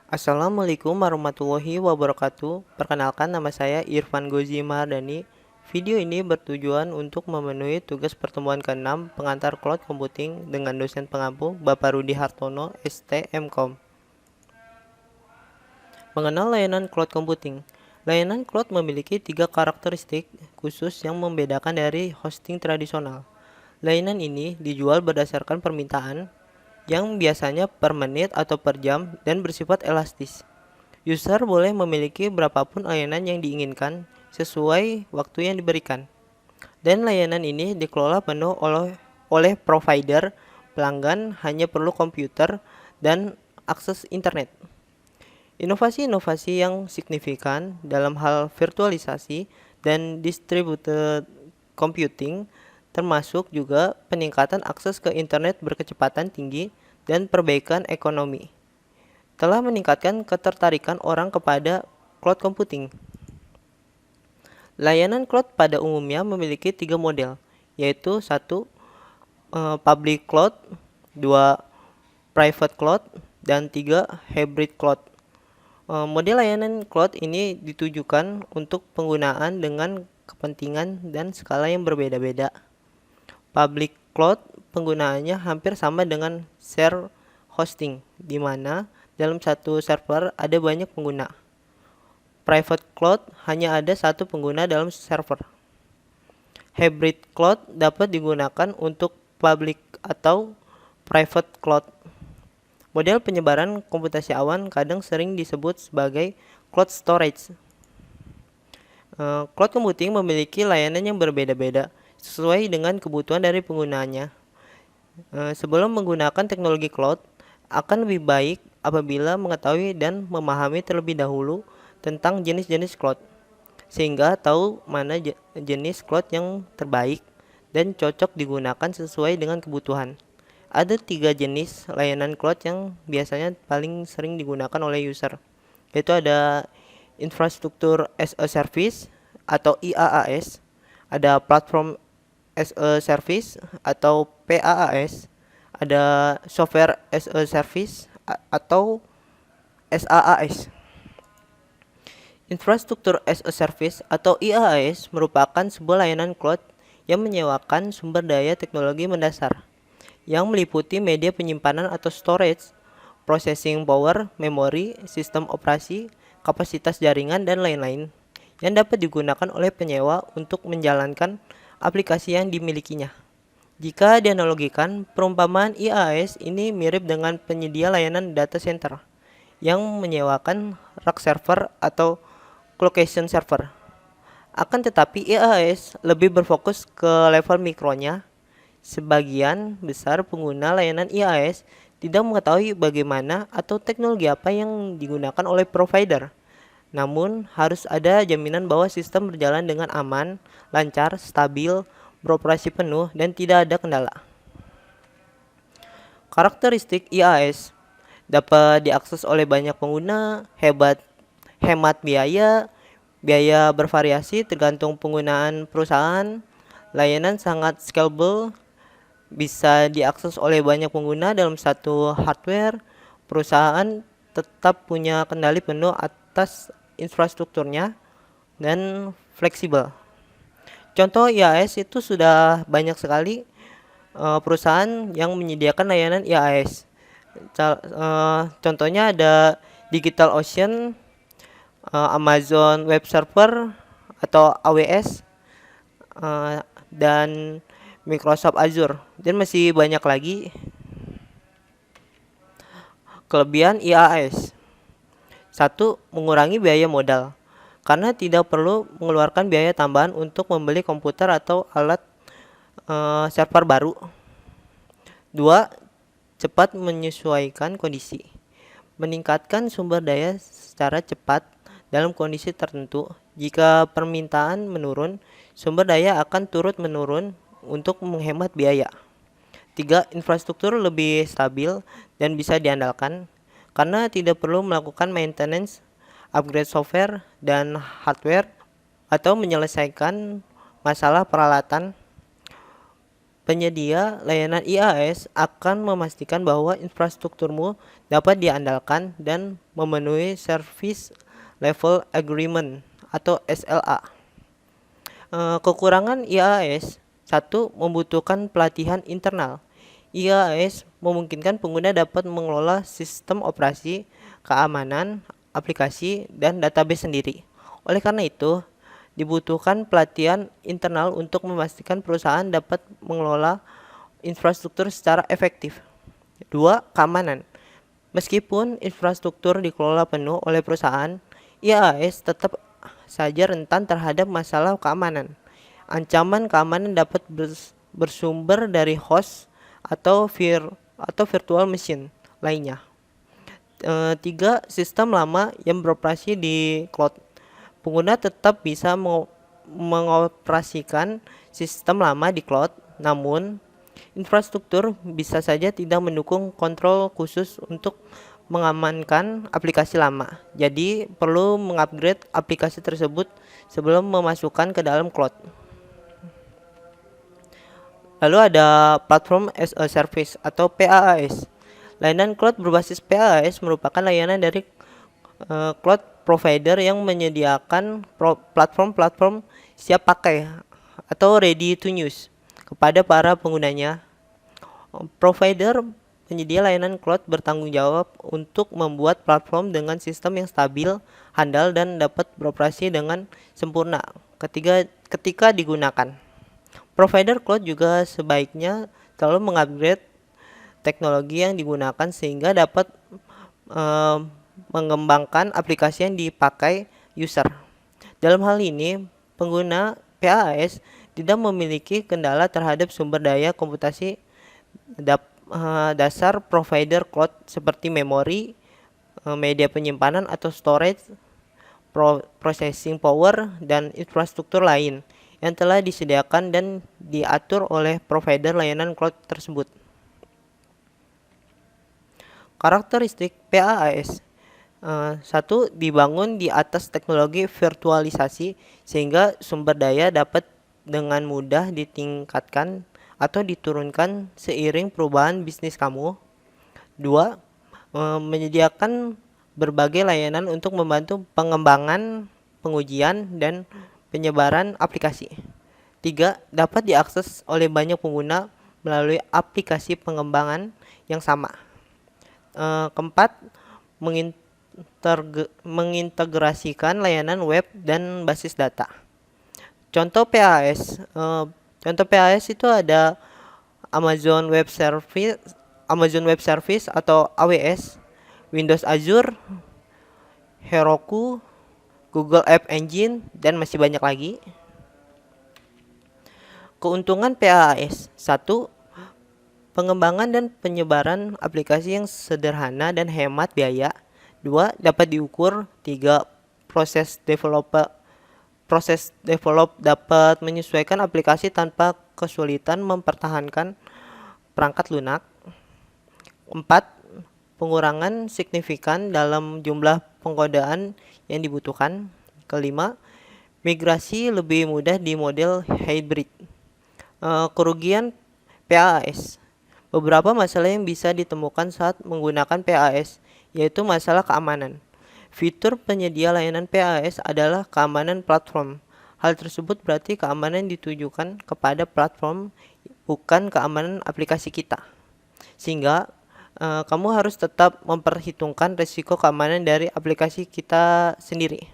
Assalamualaikum warahmatullahi wabarakatuh. Perkenalkan, nama saya Irfan Gozi Mahardani. Video ini bertujuan untuk memenuhi tugas pertemuan ke-6 pengantar cloud computing dengan dosen pengampu Bapak Rudi Hartono, STMkom. Mengenal layanan cloud computing. Layanan cloud memiliki 3 karakteristik khusus yang membedakan dari hosting tradisional. Layanan ini dijual berdasarkan permintaan yang biasanya per menit atau per jam dan bersifat elastis. User boleh memiliki berapapun layanan yang diinginkan sesuai waktu yang diberikan. Dan layanan ini dikelola penuh oleh provider. Pelanggan hanya perlu komputer dan akses internet. Inovasi-inovasi yang signifikan dalam hal virtualisasi dan distributed computing termasuk juga peningkatan akses ke internet berkecepatan tinggi dan perbaikan ekonomi telah meningkatkan ketertarikan orang kepada cloud computing. Layanan cloud pada umumnya memiliki 3 model, yaitu 1. Public cloud, 2. Private cloud, dan 3. Hybrid cloud. Model layanan cloud ini ditujukan untuk penggunaan dengan kepentingan dan skala yang berbeda-beda. Public cloud penggunaannya hampir sama dengan share hosting, di mana dalam satu server ada banyak pengguna. Private cloud hanya ada satu pengguna dalam server. Hybrid cloud dapat digunakan untuk public atau private cloud. Model penyebaran komputasi awan kadang sering disebut sebagai cloud storage. Cloud computing memiliki layanan yang berbeda-beda sesuai dengan kebutuhan dari penggunanya. Sebelum menggunakan teknologi cloud, akan lebih baik apabila mengetahui dan memahami terlebih dahulu tentang jenis-jenis cloud, sehingga tahu mana jenis cloud yang terbaik dan cocok digunakan sesuai dengan kebutuhan. Ada 3 jenis layanan cloud yang biasanya paling sering digunakan oleh user, yaitu ada infrastruktur as a service atau IaaS, ada platform as a service atau PaaS, ada software as a service atau SaaS. Infrastruktur as a service atau IaaS merupakan sebuah layanan cloud yang menyewakan sumber daya teknologi mendasar yang meliputi media penyimpanan atau storage, processing power, memori, sistem operasi, kapasitas jaringan, dan lain-lain yang dapat digunakan oleh penyewa untuk menjalankan aplikasi yang dimilikinya. Jika dianalogikan, perumpamaan IaaS ini mirip dengan penyedia layanan data center yang menyewakan rack server atau colocation server. Akan tetapi IaaS lebih berfokus ke level mikronya. Sebagian besar pengguna layanan IaaS tidak mengetahui bagaimana atau teknologi apa yang digunakan oleh provider. Namun, harus ada jaminan bahwa sistem berjalan dengan aman, lancar, stabil, beroperasi penuh, dan tidak ada kendala. Karakteristik IaaS dapat diakses oleh banyak pengguna, hemat biaya, biaya bervariasi tergantung penggunaan perusahaan, layanan sangat scalable, bisa diakses oleh banyak pengguna dalam satu hardware, perusahaan tetap punya kendali penuh atas infrastrukturnya, dan fleksibel. Contoh IaaS itu sudah banyak sekali perusahaan yang menyediakan layanan IaaS. Contohnya ada DigitalOcean, Amazon Web Server atau AWS, dan Microsoft Azure, dan masih banyak lagi. Kelebihan IaaS: 1. Mengurangi biaya modal, karena tidak perlu mengeluarkan biaya tambahan untuk membeli komputer atau alat server baru. 2. Cepat menyesuaikan kondisi, meningkatkan sumber daya secara cepat dalam kondisi tertentu. Jika permintaan menurun, sumber daya akan turut menurun untuk menghemat biaya. 3. Infrastruktur lebih stabil dan bisa diandalkan karena tidak perlu melakukan maintenance, upgrade software dan hardware, atau menyelesaikan masalah peralatan. Penyedia layanan IaaS akan memastikan bahwa infrastrukturmu dapat diandalkan dan memenuhi Service Level Agreement atau SLA. Kekurangan IaaS: 1. Membutuhkan pelatihan internal. IaaS memungkinkan pengguna dapat mengelola sistem operasi, keamanan, aplikasi, dan database sendiri. Oleh karena itu, dibutuhkan pelatihan internal untuk memastikan perusahaan dapat mengelola infrastruktur secara efektif. 2. Keamanan. Meskipun infrastruktur dikelola penuh oleh perusahaan, IaaS tetap saja rentan terhadap masalah keamanan. Ancaman keamanan dapat bersumber dari host atau virtual machine lainnya. 3. Sistem lama yang beroperasi di cloud. Pengguna tetap bisa mengoperasikan sistem lama di cloud, namun infrastruktur bisa saja tidak mendukung kontrol khusus untuk mengamankan aplikasi lama. Jadi, perlu mengupgrade aplikasi tersebut sebelum memasukkan ke dalam cloud. Lalu ada Platform as a Service atau PaaS. Layanan cloud berbasis PaaS merupakan layanan dari cloud provider yang menyediakan platform-platform siap pakai atau ready to use kepada para penggunanya. Provider penyedia layanan cloud bertanggung jawab untuk membuat platform dengan sistem yang stabil, handal, dan dapat beroperasi dengan sempurna ketika digunakan. Provider cloud juga sebaiknya selalu mengupgrade teknologi yang digunakan sehingga dapat mengembangkan aplikasi yang dipakai user. Dalam hal ini, pengguna PaaS tidak memiliki kendala terhadap sumber daya komputasi dasar provider cloud seperti memori, media penyimpanan atau storage, processing power, dan infrastruktur lain yang telah disediakan dan diatur oleh provider layanan cloud tersebut. Karakteristik PaaS: 1. Dibangun di atas teknologi virtualisasi sehingga sumber daya dapat dengan mudah ditingkatkan atau diturunkan seiring perubahan bisnis kamu. 2. Menyediakan berbagai layanan untuk membantu pengembangan, pengujian, dan penyebaran aplikasi. 3. Dapat diakses oleh banyak pengguna melalui aplikasi pengembangan yang sama. Keempat, mengintegrasikan layanan web dan basis data. Contoh PaaS itu ada Amazon Web Service atau AWS, Windows Azure, Heroku, Google App Engine, dan masih banyak lagi. Keuntungan PaaS: 1. Pengembangan dan penyebaran aplikasi yang sederhana dan hemat biaya. 2. Dapat diukur. 3. Proses develop dapat menyesuaikan aplikasi tanpa kesulitan mempertahankan perangkat lunak. 4. Pengurangan signifikan dalam jumlah pengkodaan yang dibutuhkan. Kelima, migrasi lebih mudah di model hybrid. Kerugian PaaS: beberapa masalah yang bisa ditemukan saat menggunakan PaaS, yaitu masalah keamanan. Fitur penyedia layanan PaaS adalah keamanan platform. Hal tersebut berarti keamanan ditujukan kepada platform, bukan keamanan aplikasi kita. Sehingga kamu harus tetap memperhitungkan risiko keamanan dari aplikasi kita sendiri.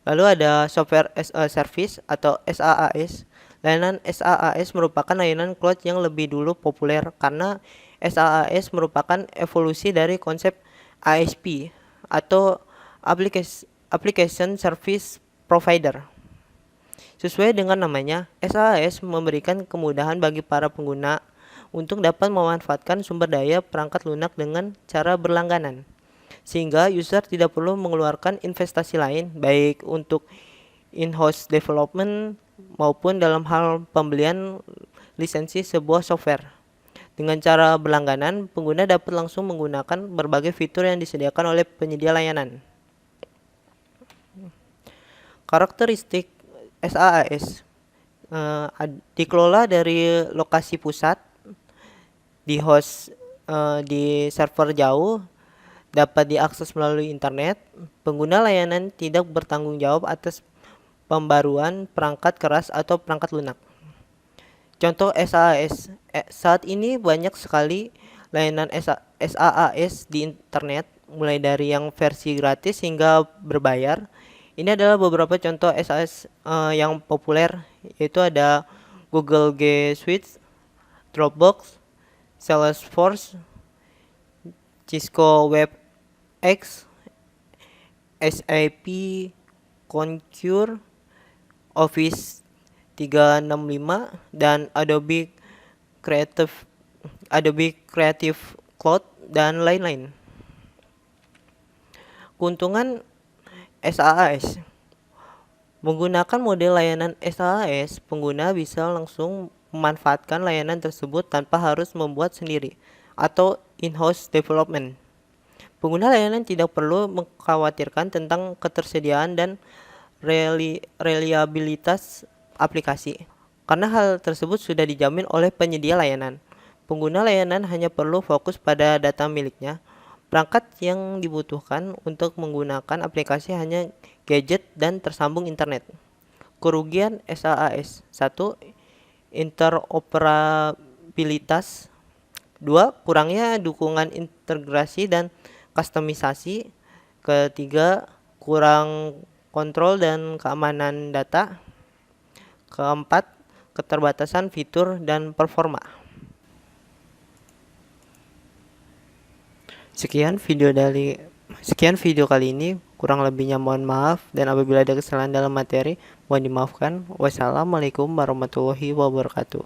Lalu ada Software as a Service atau SaaS. Layanan SaaS merupakan layanan cloud yang lebih dulu populer karena SaaS merupakan evolusi dari konsep ASP atau Application Service Provider. Sesuai dengan namanya, SaaS memberikan kemudahan bagi para pengguna untuk dapat memanfaatkan sumber daya perangkat lunak dengan cara berlangganan, sehingga user tidak perlu mengeluarkan investasi lain, baik untuk in-house development maupun dalam hal pembelian lisensi sebuah software. Dengan cara berlangganan, pengguna dapat langsung menggunakan berbagai fitur yang disediakan oleh penyedia layanan. Karakteristik SaaS dikelola dari lokasi pusat, di host di server jauh, dapat diakses melalui internet. Pengguna layanan tidak bertanggung jawab atas pembaruan perangkat keras atau perangkat lunak. Contoh SaaS. Saat ini banyak sekali layanan SaaS di internet, mulai dari yang versi gratis hingga berbayar. Ini adalah beberapa contoh SaaS yang populer, yaitu ada Google G Suite, Dropbox, Salesforce, Cisco WebEx, SAP Concur, Office 365, dan Adobe Creative Cloud, dan lain-lain. Keuntungan SaaS. Menggunakan model layanan SaaS, pengguna bisa langsung memanfaatkan layanan tersebut tanpa harus membuat sendiri atau in-house development. Pengguna layanan tidak perlu mengkhawatirkan tentang ketersediaan dan reliabilitas aplikasi, karena hal tersebut sudah dijamin oleh penyedia layanan. Pengguna layanan hanya perlu fokus pada data miliknya. Perangkat yang dibutuhkan untuk menggunakan aplikasi hanya gadget dan tersambung internet. Kerugian SaaS: 1. Interoperabilitas. 2. Kurangnya dukungan integrasi dan kustomisasi. Ketiga, kurang kontrol dan keamanan data. Keempat, keterbatasan fitur dan performa. Sekian video kali ini, kurang lebihnya mohon maaf, dan apabila ada kesalahan dalam materi mohon dimaafkan. Wassalamualaikum warahmatullahi wabarakatuh.